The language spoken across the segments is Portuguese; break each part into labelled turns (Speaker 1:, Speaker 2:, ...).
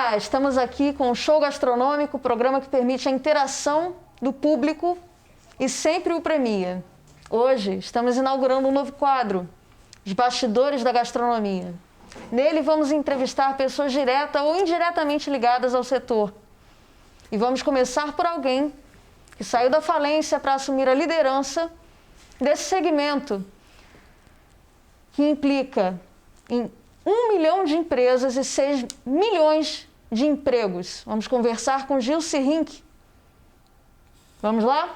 Speaker 1: Olá, estamos aqui com o Show Gastronômico, programa que permite a interação do público e sempre o premia. Hoje estamos inaugurando um novo quadro, Os Bastidores da Gastronomia. Nele vamos entrevistar pessoas direta ou indiretamente ligadas ao setor. E vamos começar por alguém que saiu da falência para assumir a liderança desse segmento, que implica em 1 milhão de empresas e 6 milhões de empregos. Vamos conversar com Gilce Rink. Vamos lá?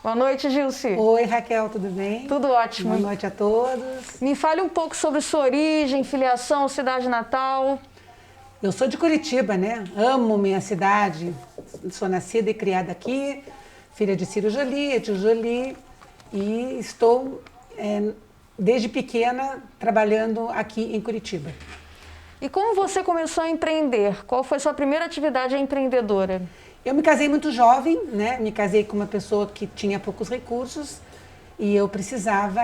Speaker 1: Boa noite, Gilce.
Speaker 2: Oi, Raquel, tudo bem?
Speaker 1: Tudo ótimo.
Speaker 2: Boa noite a todos.
Speaker 1: Me fale um pouco sobre sua origem, filiação, cidade natal.
Speaker 2: Eu sou de Curitiba, né? Amo minha cidade. Sou nascida e criada aqui, filha de Ciro Joly, tio Joly, e estou desde pequena trabalhando aqui em Curitiba.
Speaker 1: E como você começou a empreender? Qual foi sua primeira atividade empreendedora?
Speaker 2: Eu me casei muito jovem, né? Me casei com uma pessoa que tinha poucos recursos e eu precisava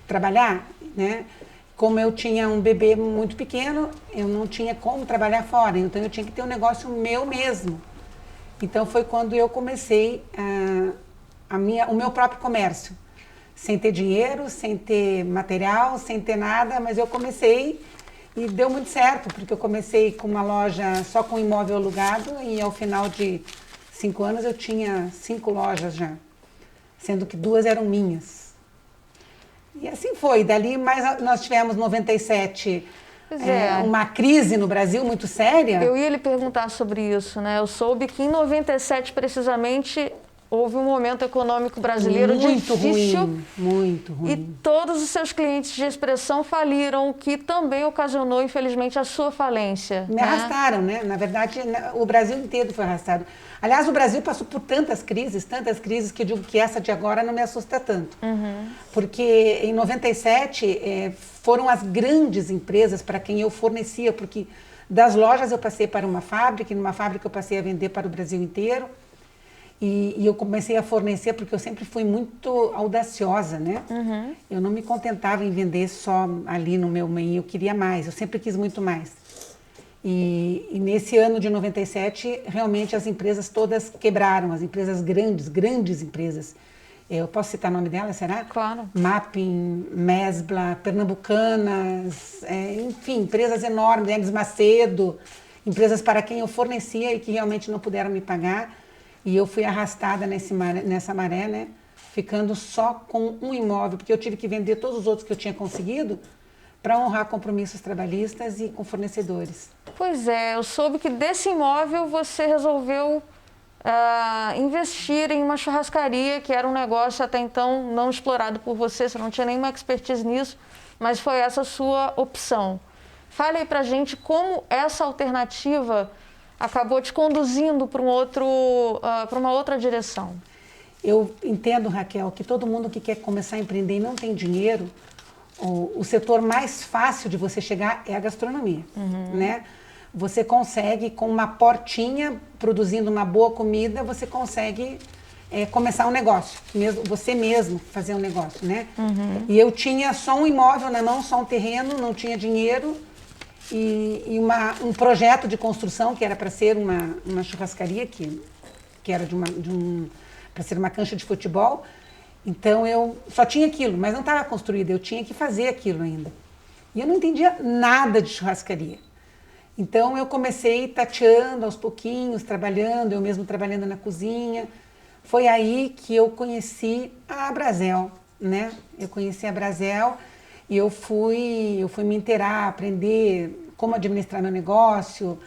Speaker 2: trabalhar, né? Como eu tinha um bebê muito pequeno, eu não tinha como trabalhar fora, então eu tinha que ter um negócio meu mesmo. Então foi quando eu comecei o meu próprio comércio. Sem ter dinheiro, sem ter material, sem ter nada, mas eu comecei e deu muito certo, porque eu comecei com uma loja só com imóvel alugado e ao final de 5 anos eu tinha 5 lojas já, sendo que 2 eram minhas. E assim foi, dali nós tivemos 97, uma crise no Brasil muito séria.
Speaker 1: Eu ia lhe perguntar sobre isso, né? Eu soube que em 97 precisamente houve um momento econômico brasileiro
Speaker 2: muito
Speaker 1: difícil,
Speaker 2: ruim, muito ruim.
Speaker 1: E todos os seus clientes de expressão faliram, o que também ocasionou, infelizmente, a sua falência.
Speaker 2: Me arrastaram, né? Na verdade, o Brasil inteiro foi arrastado. Aliás, o Brasil passou por tantas crises, que eu digo que essa de agora não me assusta tanto. Porque em 97 foram as grandes empresas para quem eu fornecia, porque das lojas eu passei para uma fábrica, e numa fábrica eu passei a vender para o Brasil inteiro. E eu comecei a fornecer porque eu sempre fui muito audaciosa, né? Eu não me contentava em vender só ali no meu meio, eu queria mais, eu sempre quis muito mais. E nesse ano de 97, realmente as empresas todas quebraram, as empresas grandes empresas. Eu posso citar o nome delas, será?
Speaker 1: Claro.
Speaker 2: Mapping, Mesbla, Pernambucanas, enfim, empresas enormes, Hermes Macedo, empresas para quem eu fornecia e que realmente não puderam me pagar. E eu fui arrastada nessa maré, né? Ficando só com um imóvel, porque eu tive que vender todos os outros que eu tinha conseguido para honrar compromissos trabalhistas e com fornecedores.
Speaker 1: Pois é, eu soube que desse imóvel você resolveu investir em uma churrascaria, que era um negócio até então não explorado por você não tinha nenhuma expertise nisso, mas foi essa a sua opção. Fale aí pra gente como essa alternativa acabou te conduzindo para uma outra direção.
Speaker 2: Eu entendo, Raquel, que todo mundo que quer começar a empreender e não tem dinheiro, o setor mais fácil de você chegar é a gastronomia, né? Você consegue, com uma portinha, produzindo uma boa comida, você consegue começar um negócio, você mesmo fazer um negócio, né? E eu tinha só um imóvel na mão, só um terreno, não tinha dinheiro, e um projeto de construção que era para ser uma churrascaria, que era para ser uma cancha de futebol. Então eu só tinha aquilo, mas não estava construído, eu tinha que fazer aquilo ainda. E eu não entendia nada de churrascaria. Então eu comecei tateando aos pouquinhos, trabalhando, eu mesmo trabalhando na cozinha. Foi aí que eu conheci a Brasel, né? Eu conheci a Brasel. E eu fui me inteirar, aprender como administrar meu negócio,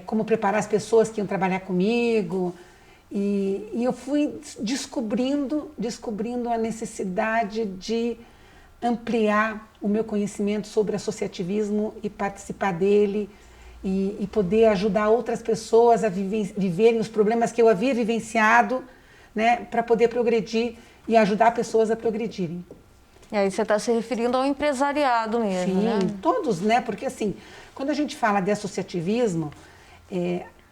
Speaker 2: como preparar as pessoas que iam trabalhar comigo. E eu fui descobrindo a necessidade de ampliar o meu conhecimento sobre associativismo e participar dele e poder ajudar outras pessoas a viverem os problemas que eu havia vivenciado, né, para poder progredir e ajudar pessoas a progredirem.
Speaker 1: E aí você está se referindo ao empresariado mesmo,
Speaker 2: Sim,
Speaker 1: né?
Speaker 2: todos, né? Porque assim, quando a gente fala de associativismo,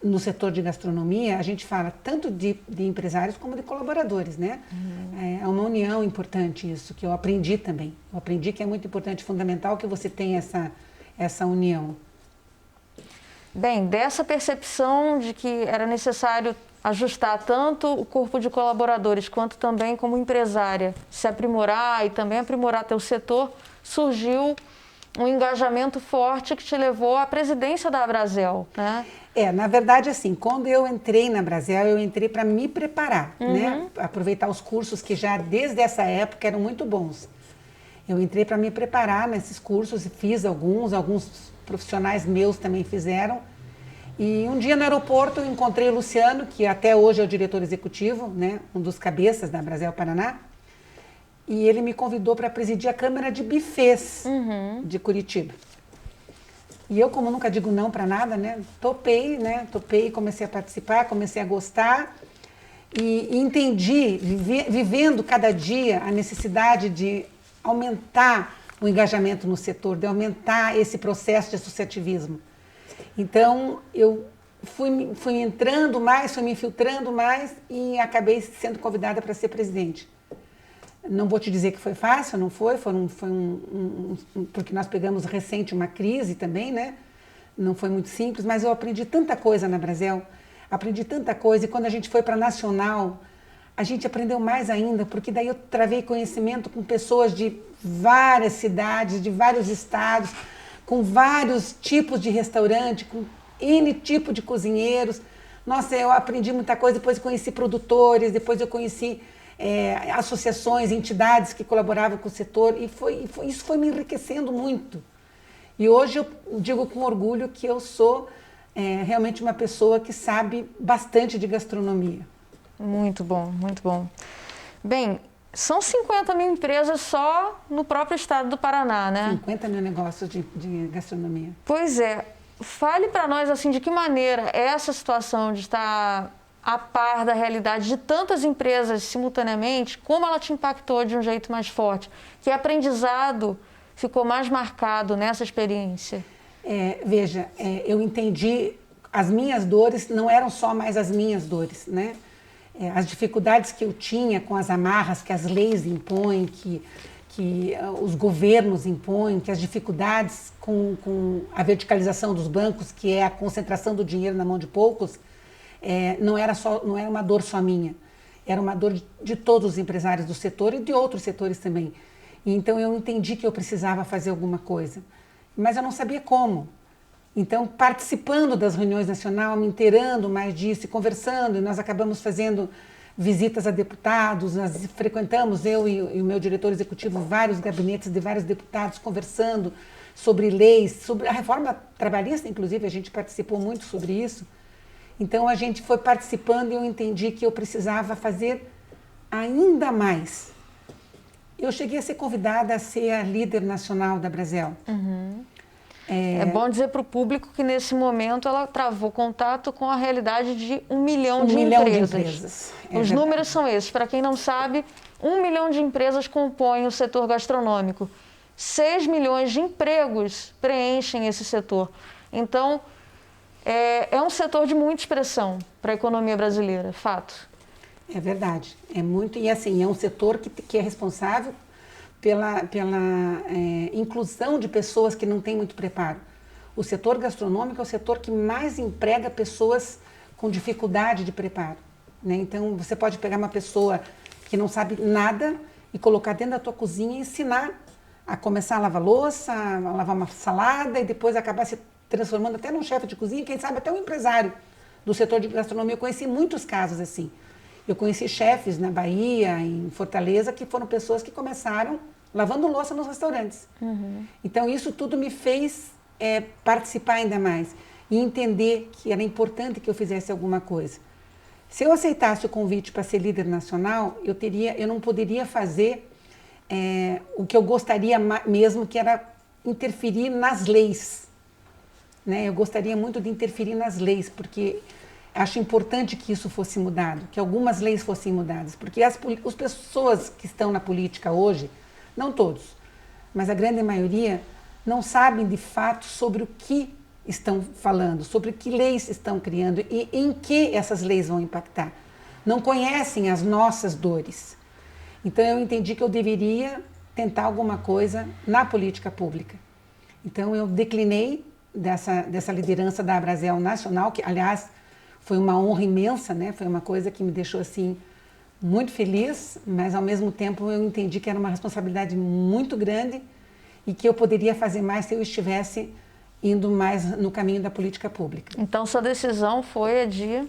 Speaker 2: no setor de gastronomia, a gente fala tanto de empresários como de colaboradores, né? É uma união importante isso, que eu aprendi também. Eu aprendi que é muito importante, fundamental que você tenha essa união.
Speaker 1: Bem, dessa percepção de que era necessário ajustar tanto o corpo de colaboradores quanto também como empresária, se aprimorar e também aprimorar teu setor, surgiu um engajamento forte que te levou à presidência da Abrazel, né?
Speaker 2: Na verdade, assim, quando eu entrei na Abrazel, eu entrei para me preparar, né? Aproveitar os cursos que já desde essa época eram muito bons. Eu entrei para me preparar nesses cursos e fiz alguns profissionais meus também fizeram. E um dia no aeroporto eu encontrei o Luciano, que até hoje é o diretor executivo, né? Um dos cabeças da Abrazel Paraná. E ele me convidou para presidir a Câmara de Buffets de Curitiba. E eu, como nunca digo não para nada, né? Topei, comecei a participar, comecei a gostar. E entendi, vivendo cada dia, a necessidade de aumentar o engajamento no setor, de aumentar esse processo de associativismo. Então, eu fui entrando mais, fui me infiltrando mais e acabei sendo convidada para ser presidente. Não vou te dizer que foi fácil, não foi, porque nós pegamos recente uma crise também, né? Não foi muito simples, mas eu aprendi tanta coisa na Abrazel, aprendi tanta coisa, e quando a gente foi para a Nacional, a gente aprendeu mais ainda, porque daí eu travei conhecimento com pessoas de várias cidades, de vários estados, com vários tipos de restaurante, com N tipo de cozinheiros. Nossa, eu aprendi muita coisa, depois conheci produtores, depois eu conheci associações, entidades que colaboravam com o setor, e isso foi me enriquecendo muito. E hoje eu digo com orgulho que eu sou realmente uma pessoa que sabe bastante de gastronomia.
Speaker 1: Muito bom, muito bom. Bem, são 50 mil empresas só no próprio estado do Paraná, né?
Speaker 2: 50 mil negócios de gastronomia.
Speaker 1: Pois é. Fale para nós, assim, de que maneira essa situação de estar a par da realidade de tantas empresas simultaneamente, como ela te impactou de um jeito mais forte? Que aprendizado ficou mais marcado nessa experiência?
Speaker 2: Veja, eu entendi, as minhas dores não eram só mais as minhas dores, né? As dificuldades que eu tinha com as amarras que as leis impõem, que os governos impõem, que as dificuldades com a verticalização dos bancos, que é a concentração do dinheiro na mão de poucos, não era uma dor só minha, era uma dor de todos os empresários do setor e de outros setores também. E então eu entendi que eu precisava fazer alguma coisa, mas eu não sabia como. Então, participando das reuniões nacionais, me inteirando mais disso e conversando, e nós acabamos fazendo visitas a deputados, nós frequentamos, eu e o meu diretor executivo, vários gabinetes de vários deputados, conversando sobre leis, sobre a reforma trabalhista, inclusive, a gente participou muito sobre isso. Então, a gente foi participando e eu entendi que eu precisava fazer ainda mais. Eu cheguei a ser convidada a ser a líder nacional da Abrazel.
Speaker 1: É bom dizer para o público que, nesse momento, ela travou contato com a realidade de 1 milhão de empresas. Os números são esses. Para quem não sabe, 1 milhão de empresas compõem o setor gastronômico. 6 milhões de empregos preenchem esse setor. Então, é um setor de muita expressão para a economia brasileira, fato.
Speaker 2: É verdade. É muito, e assim, é um setor que é responsável pela inclusão de pessoas que não têm muito preparo. O setor gastronômico é o setor que mais emprega pessoas com dificuldade de preparo, né? Então, você pode pegar uma pessoa que não sabe nada e colocar dentro da tua cozinha e ensinar a começar a lavar louça, a lavar uma salada e depois acabar se transformando até num chefe de cozinha, quem sabe até um empresário do setor de gastronomia. Eu conheci muitos casos assim. Eu conheci chefes na Bahia, em Fortaleza, que foram pessoas que começaram lavando louça nos restaurantes. Então, isso tudo me fez participar ainda mais e entender que era importante que eu fizesse alguma coisa. Se eu aceitasse o convite para ser líder nacional, eu não poderia fazer o que eu gostaria mesmo, que era interferir nas leis, né? Eu gostaria muito de interferir nas leis, porque acho importante que isso fosse mudado, que algumas leis fossem mudadas, porque as pessoas que estão na política hoje, não todos, mas a grande maioria, não sabem de fato sobre o que estão falando, sobre que leis estão criando e em que essas leis vão impactar. Não conhecem as nossas dores. Então eu entendi que eu deveria tentar alguma coisa na política pública. Então eu declinei dessa liderança da Abrazel Nacional, que, aliás, foi uma honra imensa, né? Foi uma coisa que me deixou, assim, muito feliz, mas, ao mesmo tempo, eu entendi que era uma responsabilidade muito grande e que eu poderia fazer mais se eu estivesse indo mais no caminho da política pública.
Speaker 1: Então, sua decisão foi a de...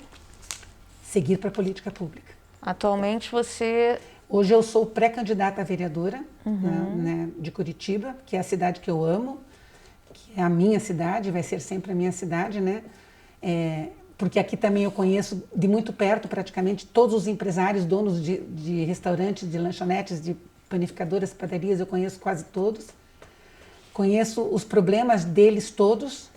Speaker 2: Seguir para a política pública.
Speaker 1: Atualmente, você...
Speaker 2: Hoje eu sou pré-candidata a vereadora, né, de Curitiba, que é a cidade que eu amo, que é a minha cidade, vai ser sempre a minha cidade, né? Porque aqui também eu conheço de muito perto praticamente todos os empresários, donos de restaurantes, de lanchonetes, de panificadoras, padarias, eu conheço quase todos. Conheço os problemas deles todos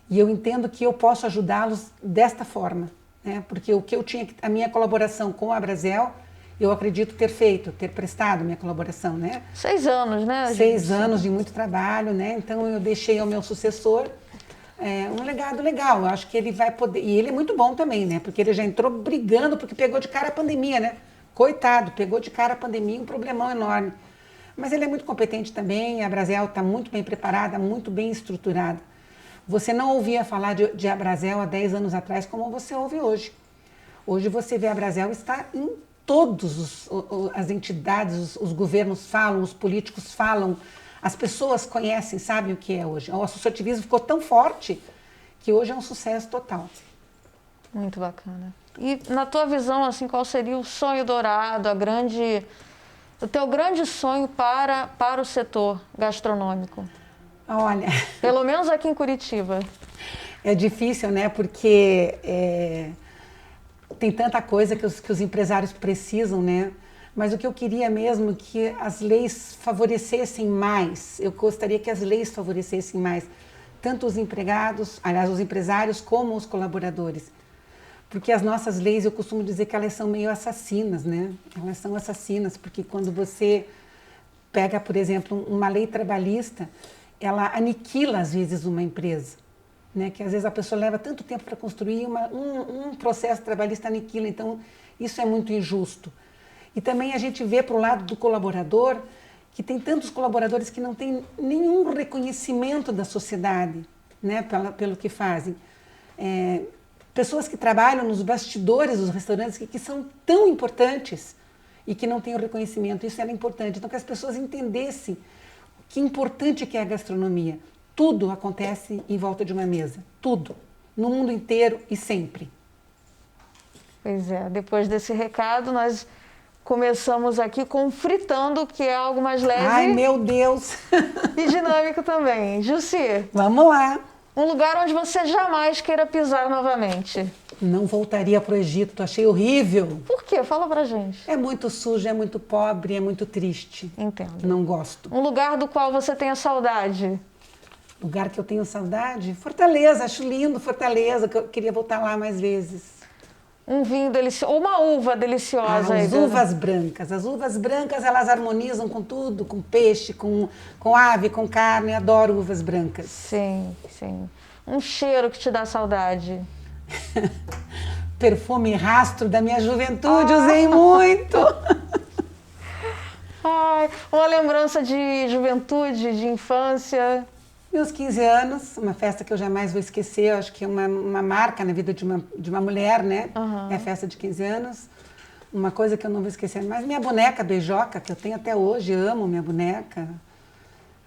Speaker 2: e eu entendo que eu posso ajudá-los desta forma, né? Porque o que eu tinha, a minha colaboração com a Abrazel, eu acredito ter prestado minha colaboração, né?
Speaker 1: 6 anos, né?
Speaker 2: 6 anos de muito trabalho, né? Então eu deixei ao meu sucessor um legado legal. Eu acho que ele vai poder, e ele é muito bom também, né? Porque ele já entrou brigando porque pegou de cara a pandemia, né? Coitado, pegou de cara a pandemia, um problemão enorme. Mas ele é muito competente também, a Abrazel está muito bem preparada, muito bem estruturada. Você não ouvia falar de Abrazel há 10 anos atrás como você ouve hoje. Hoje você vê a Abrazel está em todas as entidades, os governos falam, os políticos falam, as pessoas conhecem, sabem o que é hoje. O associativismo ficou tão forte que hoje é um sucesso total.
Speaker 1: Muito bacana. E na tua visão, assim, qual seria o sonho dourado, o teu grande sonho para o setor gastronômico?
Speaker 2: Olha...
Speaker 1: Pelo menos aqui em Curitiba.
Speaker 2: É difícil, né? Porque tem tanta coisa que os empresários precisam, né? Mas o que eu queria mesmo é que as leis favorecessem mais. Eu gostaria que as leis favorecessem mais tanto os empregados, aliás, os empresários, como os colaboradores. Porque as nossas leis, eu costumo dizer que elas são meio assassinas, né? Elas são assassinas, porque quando você pega, por exemplo, uma lei trabalhista, ela aniquila, às vezes, uma empresa. Né? Que às vezes a pessoa leva tanto tempo para construir, um processo trabalhista aniquila. Então, isso é muito injusto. E também a gente vê para o lado do colaborador, que tem tantos colaboradores que não têm nenhum reconhecimento da sociedade, né? Pelo que fazem. Pessoas que trabalham nos bastidores dos restaurantes que são tão importantes e que não têm o reconhecimento. Isso era importante. Então, que as pessoas entendessem que importante que é a gastronomia. Tudo acontece em volta de uma mesa. Tudo. No mundo inteiro e sempre.
Speaker 1: Pois é. Depois desse recado, nós começamos aqui com fritando, que é algo mais leve.
Speaker 2: Ai, meu Deus!
Speaker 1: E dinâmico também. Jussi.
Speaker 2: Vamos lá.
Speaker 1: Um lugar onde você jamais queira pisar novamente.
Speaker 2: Não voltaria para o Egito. Achei horrível.
Speaker 1: Por quê? Fala pra gente.
Speaker 2: É muito sujo, é muito pobre, é muito triste.
Speaker 1: Entendo.
Speaker 2: Não gosto.
Speaker 1: Um lugar do qual você tenha saudade.
Speaker 2: Lugar que eu tenho saudade? Fortaleza, acho lindo Fortaleza, que eu queria voltar lá mais vezes.
Speaker 1: Um vinho delicioso, ou uma uva deliciosa.
Speaker 2: As uvas brancas. As uvas brancas, elas harmonizam com tudo, com peixe, com ave, com carne. Adoro uvas brancas.
Speaker 1: Sim, sim. Um cheiro que te dá saudade.
Speaker 2: Perfume rastro da minha juventude, usei muito.
Speaker 1: Ai, uma lembrança de juventude, de infância.
Speaker 2: Meus 15 anos, uma festa que eu jamais vou esquecer, acho que é uma marca na vida de uma mulher, né? É a festa de 15 anos. Uma coisa que eu não vou esquecer, mas minha boneca beijoca, que eu tenho até hoje, amo minha boneca.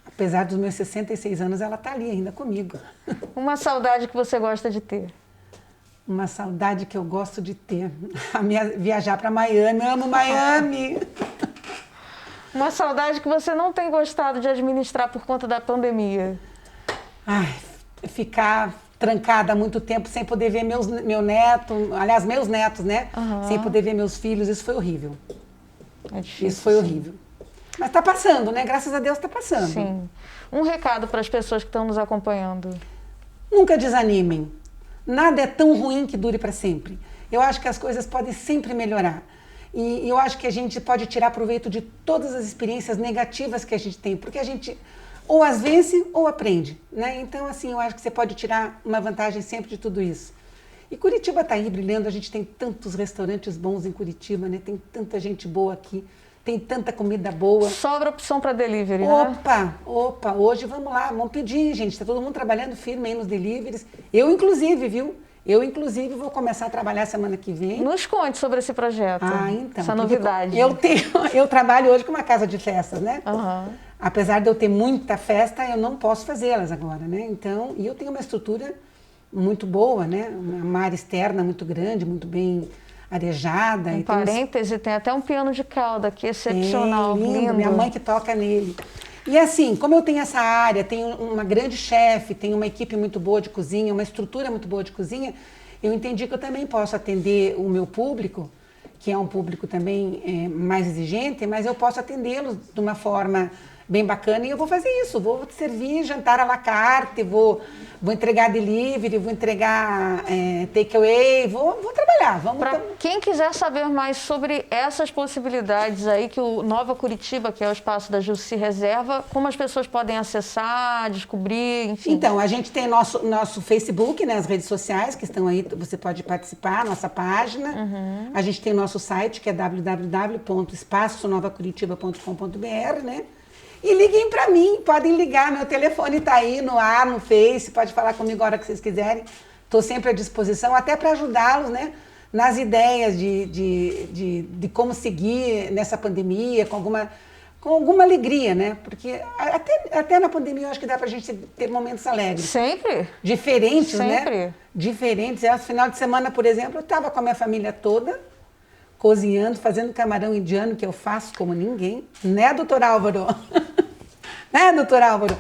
Speaker 2: Apesar dos meus 66 anos, ela está ali ainda comigo.
Speaker 1: Uma saudade que você gosta de ter.
Speaker 2: Uma saudade que eu gosto de ter. Viajar para Miami, amo Miami.
Speaker 1: Uma saudade que você não tem gostado de administrar por conta da pandemia.
Speaker 2: Ai, ficar trancada há muito tempo sem poder ver meu neto, aliás, meus netos, né? Sem poder ver meus filhos, isso foi horrível.
Speaker 1: É difícil.
Speaker 2: Isso foi horrível. Mas está passando, né? Graças a Deus está passando.
Speaker 1: Sim. Um recado para as pessoas que estão nos acompanhando.
Speaker 2: Nunca desanimem. Nada é tão ruim que dure para sempre. Eu acho que as coisas podem sempre melhorar. E eu acho que a gente pode tirar proveito de todas as experiências negativas que a gente tem, porque a gente ou as vence ou aprende, né? Então, assim, eu acho que você pode tirar uma vantagem sempre de tudo isso. E Curitiba está aí brilhando, a gente tem tantos restaurantes bons em Curitiba, né? Tem tanta gente boa aqui, tem tanta comida boa.
Speaker 1: Sobra opção para delivery, né?
Speaker 2: Opa, hoje vamos lá, vamos pedir, gente. Está todo mundo trabalhando firme aí nos deliveries. Eu, inclusive, viu? Eu, inclusive, vou começar a trabalhar semana que vem.
Speaker 1: Nos conte sobre esse projeto.
Speaker 2: Então.
Speaker 1: Essa novidade.
Speaker 2: Eu trabalho hoje com uma casa de festas, né?
Speaker 1: Uhum.
Speaker 2: Apesar de eu ter muita festa, eu não posso fazê-las agora, né? Então, e eu tenho uma estrutura muito boa, né? Uma área externa muito grande, muito bem arejada.
Speaker 1: Em parêntese, tem até um piano de cauda aqui, excepcional, lindo.
Speaker 2: Minha mãe que toca nele. E assim, como eu tenho essa área, tenho uma grande chefe, tenho uma equipe muito boa de cozinha, uma estrutura muito boa de cozinha, eu entendi que eu também posso atender o meu público, que é um público também mais exigente, mas eu posso atendê-los de uma forma bem bacana, e eu vou fazer isso, vou servir jantar à la carte, vou entregar delivery, vou entregar takeaway, vou trabalhar.
Speaker 1: Para quem quiser saber mais sobre essas possibilidades aí que o Nova Curitiba, que é o espaço da Gilcy, reserva, como as pessoas podem acessar, descobrir, enfim?
Speaker 2: Então, a gente tem nosso Facebook, né, as redes sociais que estão aí, você pode participar, nossa página. Uhum. A gente tem nosso site, que é www.espaçonovacuritiba.com.br, né? E liguem para mim, podem ligar, meu telefone está aí no ar, no Face, pode falar comigo a hora que vocês quiserem. Estou sempre à disposição, até para ajudá-los, né, nas ideias de como seguir nessa pandemia, com alguma alegria, né? Porque até na pandemia eu acho que dá para a gente ter momentos alegres.
Speaker 1: Sempre.
Speaker 2: Diferentes,
Speaker 1: sempre.
Speaker 2: Né? Diferentes. No final de semana, por exemplo, eu estava com a minha família toda, cozinhando, fazendo camarão indiano, que eu faço como ninguém. Né, doutor Álvaro? Né, doutor Álvaro?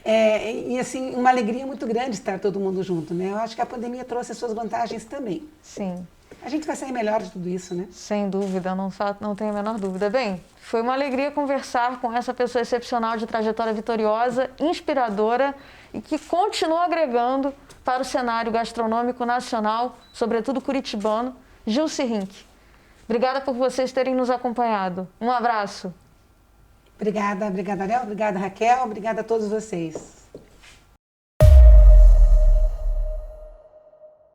Speaker 2: E assim, uma alegria muito grande estar todo mundo junto, né? Eu acho que a pandemia trouxe as suas vantagens também.
Speaker 1: Sim.
Speaker 2: A gente vai sair melhor de tudo isso, né?
Speaker 1: Sem dúvida, não tenho a menor dúvida. Bem, foi uma alegria conversar com essa pessoa excepcional de trajetória vitoriosa, inspiradora e que continua agregando para o cenário gastronômico nacional, sobretudo curitibano, Gilcy Rink. Obrigada por vocês terem nos acompanhado. Um abraço.
Speaker 2: Obrigada, Ariel. Obrigada, Raquel. Obrigada a todos vocês.